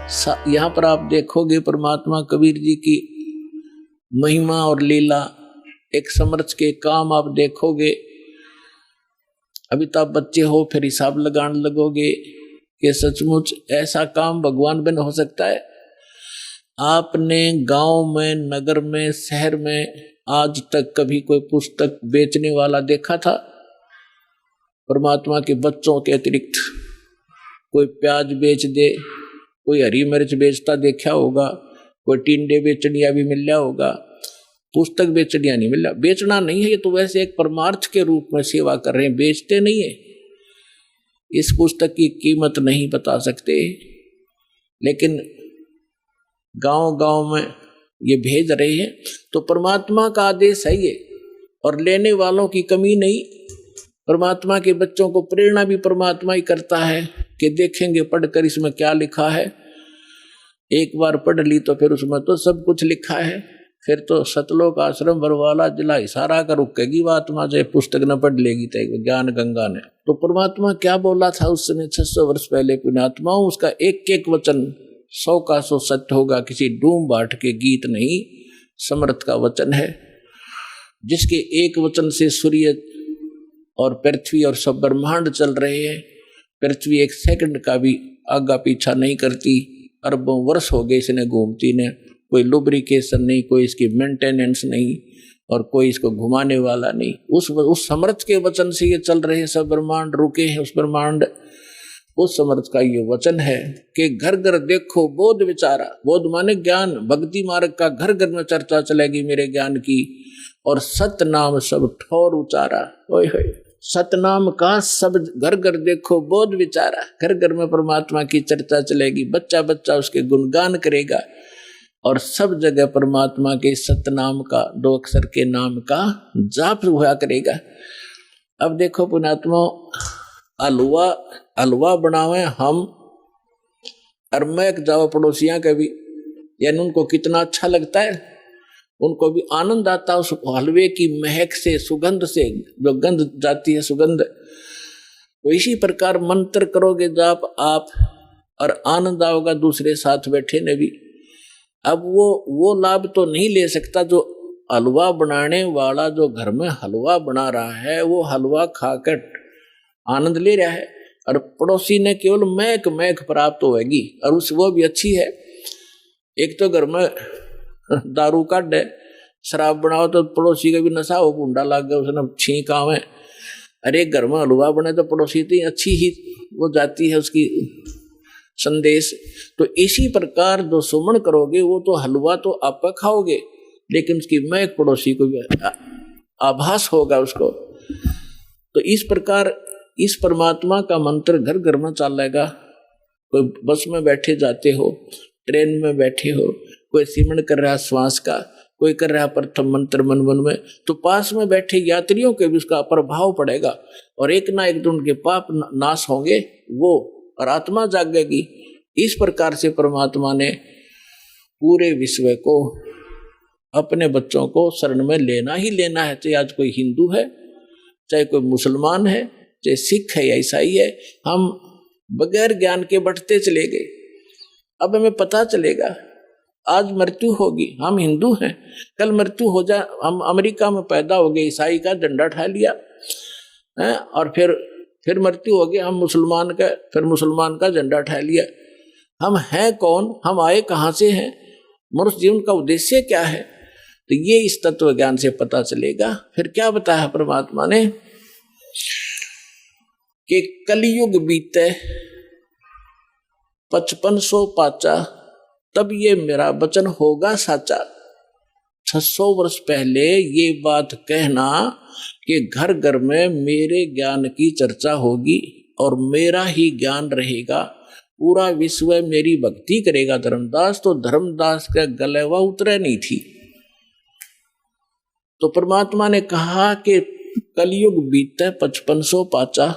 यहाँ पर आप देखोगे परमात्मा कबीर जी की महिमा और लीला, एक समर्थ के काम आप देखोगे। अभी तो आप बच्चे हो, फिर हिसाब लगाने लगोगे कि सचमुच ऐसा काम भगवान बिन हो सकता है। आपने गांव में, नगर में, शहर में आज तक कभी कोई पुस्तक बेचने वाला देखा था? परमात्मा के बच्चों के अतिरिक्त कोई प्याज बेच दे, कोई हरी मिर्च बेचता देखा होगा, कोई टिंडे बेचनिया भी मिल रहा होगा, पुस्तक बेचनिया नहीं मिल रहा। बेचना नहीं है, ये तो वैसे एक परमार्थ के रूप में सेवा कर रहे हैं, बेचते नहीं है। इस पुस्तक की कीमत नहीं बता सकते, लेकिन गांव गांव में ये भेज रहे हैं। तो परमात्मा का आदेश है ये, और लेने वालों की कमी नहीं। परमात्मा के बच्चों को प्रेरणा भी परमात्मा ही करता है कि देखेंगे पढ़कर इसमें क्या लिखा है। एक बार पढ़ ली तो फिर उसमें तो सब कुछ लिखा है, फिर तो सतलोक आश्रम बरवाला जिला इशारा कर रुकेगी बात, माँ पुस्तक न पढ़ लेगी तो ज्ञान गंगा ने। तो परमात्मा क्या बोला था उस समय 600 वर्ष पहले पुण्यात्माओं, उसका एक एक वचन 100 का 100 सत्य होगा, किसी डूम बाट के गीत नहीं, समर्थ का वचन है, जिसके एक वचन से सूर्य और पृथ्वी और सब ब्रह्मांड चल रहे हैं। पृथ्वी एक सेकंड का भी आगा पीछा नहीं करती, अरबों वर्ष हो गए इसने घूमती ने, कोई लुब्रिकेशन नहीं, कोई इसकी मेंटेनेंस नहीं, और कोई इसको घुमाने वाला नहीं। उस समर्थ के वचन से ये चल रहे हैं, सब ब्रह्मांड रुके हैं। उस ब्रह्मांड, उस समर्थ का ये वचन है कि घर घर देखो बोध विचारा। बोध माने ज्ञान, भक्ति मार्ग का घर घर में चर्चा चलेगी मेरे ज्ञान की, और सत नाम सब ठोर उचारा। ओए होए, सतनाम का सब घर घर देखो बोध विचारा। घर घर में परमात्मा की चर्चा चलेगी, बच्चा बच्चा उसके गुणगान करेगा, और सब जगह परमात्मा के सतनाम का, 2 अक्षर के नाम का जाप हुआ करेगा। अब देखो पुण्यात्मा, हलवा बनावे हम, और महक जाओ पड़ोसियां के भी, यानी उनको कितना अच्छा लगता है, उनको भी आनंद आता है उस हलवे की महक से, सुगंध से, जो गंध जाती है सुगंध। तो इसी प्रकार मंत्र करोगे जाप आप, और आनंद आओगा दूसरे साथ बैठे ने भी। अब वो लाभ तो नहीं ले सकता जो हलवा बनाने वाला, जो घर में हलवा बना रहा है, वो हलवा खाकर आनंद ले रहा है, और पड़ोसी ने केवल महक प्राप्त होगी, और वो भी अच्छी है। एक तो घर में दारू काट है, शराब बनाओ तो पड़ोसी का भी नशा हो, कुंडा लग गया, उसने छींक आवे। अरे घर में हलवा बने तो पड़ोसी तो अच्छी ही वो जाती है उसकी संदेश। तो इसी प्रकार जो सुमन करोगे, वो तो हलवा तो आप खाओगे, लेकिन उसकी महक पड़ोसी को भी आभास होगा उसको। तो इस प्रकार इस परमात्मा का मंत्र घर घर में चलेगा। कोई बस में बैठे जाते हो, ट्रेन में बैठे हो, कोई सिमरन कर रहा श्वास का, कोई कर रहा प्रथम मंत्र मन मन में, तो पास में बैठे यात्रियों के भी उसका प्रभाव पड़ेगा, और एक ना एक दिन उनके पाप नाश होंगे वो, और आत्मा जागेगी। इस प्रकार से परमात्मा ने पूरे विश्व को, अपने बच्चों को शरण में लेना ही लेना है। चाहे आज कोई हिंदू है, चाहे कोई मुसलमान है, चाहे सिख है या ईसाई है, हम बगैर ज्ञान के बढ़ते चले गए। अब हमें पता चलेगा आज मृत्यु होगी, हम हिंदू हैं, कल मृत्यु हो जाए, हम अमेरिका में पैदा हो गए, ईसाई का झंडा उठा लिया है, और फिर मृत्यु हो गई, हम मुसलमान का, फिर मुसलमान का झंडा उठा लिया। हम हैं कौन, हम आए कहाँ से हैं, मनुष्य जीवन का उद्देश्य क्या है, तो ये इस तत्व ज्ञान से पता चलेगा। फिर क्या बताया परमात्मा ने कि कलयुग बीते 5500 पाचा, तब ये मेरा वचन होगा साचा। 600 वर्ष पहले ये बात कहना कि घर घर में मेरे ज्ञान की चर्चा होगी और मेरा ही ज्ञान रहेगा, पूरा विश्व मेरी भक्ति करेगा धर्मदास, तो धर्मदास का गलेवा उतरे नहीं थी। तो परमात्मा ने कहा कि कलयुग बीते 5500 पाचा,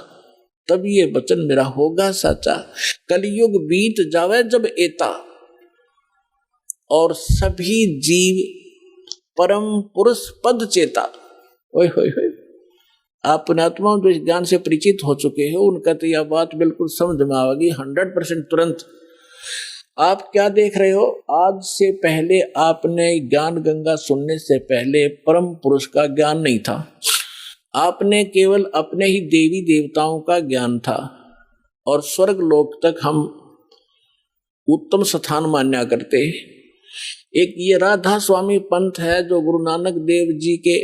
तब ये वचन मेरा होगा साचा। कलयुग बीत जावे जब एता, और सभी जीव परम पुरुष पद चेता। ओए होए होए, आप पुण्यात्मा जो इस ज्ञान से परिचित हो चुके हो, उनका तो यह बात बिल्कुल समझ में आएगी 100% तुरंत। आप क्या देख रहे हो? आज से पहले आपने ज्ञान गंगा सुनने से पहले परम पुरुष का ज्ञान नहीं था। आपने केवल अपने ही देवी देवताओं का ज्ञान था और स्वर्ग लोक तक हम उत्तम स्थान मान्या करते। एक ये राधा स्वामी पंथ है जो गुरु नानक देव जी के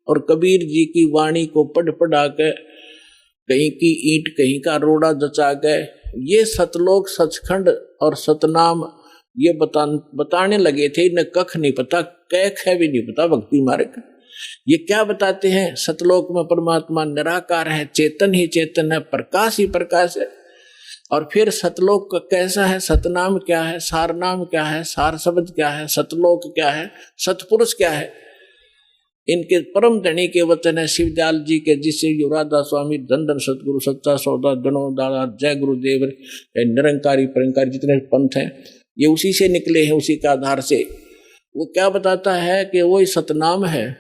और कबीर जी की वाणी को पढ़ पढ़ा के कहीं की ईंट कहीं का रोड़ा जचा गए, ये सतलोक सचखंड और सतनाम ये बताने लगे थे। इन्हें कख नहीं पता, कैख है भी नहीं पता भक्ति मार्ग। ये क्या बताते हैं? सतलोक में परमात्मा निराकार है, चेतन ही चेतन है, प्रकाश ही प्रकाश है। और फिर सतलोक कैसा है, सतनाम क्या है, सारनाम क्या है, सार शब्द क्या है, सतलोक क्या है, सतपुरुष क्या है। इनके परम धनी के वचन है शिवदयाल जी के, जिससे राधा स्वामी धन धन सतगुरु सच्चा सौदा दनो दादा जय गुरुदेव निरंकारी परंकारी जितने पंथ हैं ये उसी से निकले हैं, उसी के आधार से। वो क्या बताता है कि वही सतनाम है,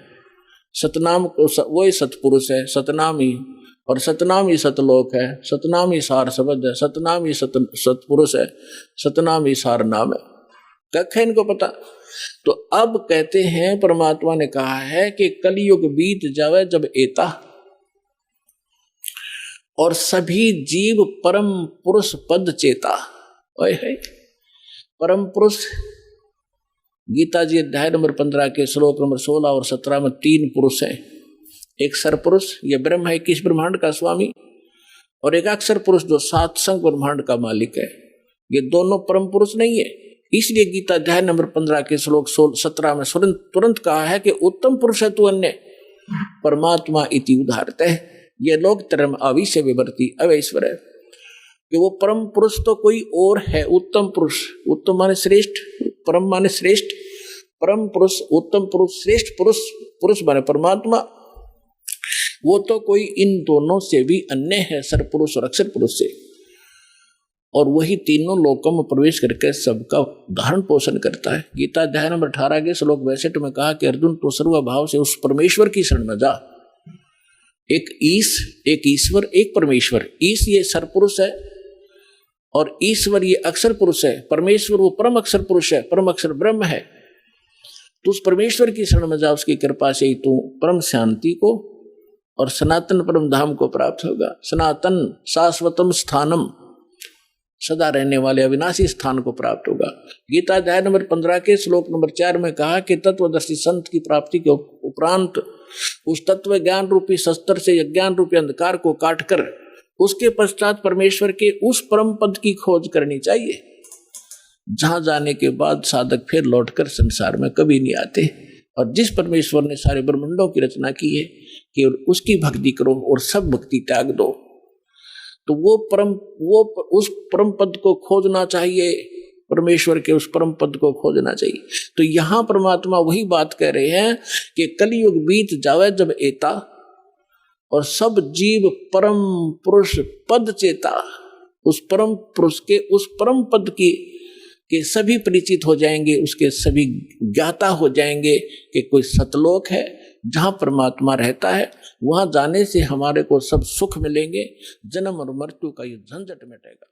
सतनाम वही सतपुरुष है, सतनाम ही, और सतनाम ही सतलोक है, सतनाम ही सार शब्द है, सतनाम ही सतपुरुष है, सतनाम ही सार नाम है। कख है इनको पता। तो अब कहते हैं परमात्मा ने कहा है कि कलयुग बीत जावे जब एता और सभी जीव परम पुरुष पद चेता। ओए है परम पुरुष। गीता जी अध्याय नंबर 15 के श्लोक नंबर 16 और 17 में 3 पुरुष हैं। एक सरपुरुष, ये ब्रह्म है 21 ब्रह्मांड का स्वामी, और एक अक्षर पुरुष जो 7 संग ब्रह्मांड का मालिक है। ये दोनों परम पुरुष नहीं है। इसलिए गीता अध्याय नंबर 15 के श्लोक 17 में तुरंत कहा है कि उत्तम पुरुष है तू अन्य परमात्मा इति उदाहरते है। ये लोग धर्म अविश्य विवर्ती अवैश्वर है कि वो परम पुरुष तो कोई और है। उत्तम पुरुष, उत्तम माने श्रेष्ठ, परम माने श्रेष्ठ, परम पुरुष, उत्तम पुरुष, श्रेष्ठ पुरुष, पुरुष माने परमात्मा। वो तो कोई इन दोनों से भी अन्य है, सरपुरुष और अक्षर पुरुष से। और वही तीनों लोकों में प्रवेश करके सबका धारण पोषण करता है। गीता अध्याय नंबर 18 के श्लोक 62 में कहा कि अर्जुन तो सर्वभाव से उस परमेश्वर की शरण में जा। एक ईश, एक ईश्वर, एक परमेश्वर। ईश ये सरपुरुष है और ईश्वर ये अक्षर पुरुष है। परमेश्वर वो परम अक्षर पुरुष है, परम अक्षर ब्रह्म है। तो उस परमेश्वर की शरण में जा, उसकी कृपा से ही तू परम शांति को और सनातन परम धाम को प्राप्त होगा। सनातन शाश्वतम स्थानम, सदा रहने वाले अविनाशी स्थान को प्राप्त होगा। गीता अध्याय नंबर 15 के श्लोक नंबर 4 में कहा कि तत्वदर्शी संत की प्राप्ति के उपरांत उस तत्व ज्ञान रूपी शस्त्र से अज्ञान रूपी अंधकार को काटकर उसके पश्चात परमेश्वर के उस परम पद की खोज करनी चाहिए, जहां जाने के बाद साधक फिर लौटकर संसार में कभी नहीं आते। और जिस परमेश्वर ने सारे ब्रह्मांडों की रचना की है कि उसकी भक्ति करो और सब भक्ति त्याग दो, तो वो उस परम पद को खोजना चाहिए, परमेश्वर के उस परम पद को खोजना चाहिए। तो यहां परमात्मा वही बात कह रहे हैं कि कलयुग बीत जावे जब एता और सब जीव परम पुरुष पद चेता, उस परम पुरुष के उस परम पद की के सभी परिचित हो जाएंगे, उसके सभी ज्ञाता हो जाएंगे कि कोई सतलोक है जहां परमात्मा रहता है। वहां जाने से हमारे को सब सुख मिलेंगे, जन्म और मृत्यु का ये झंझट मिटेगा।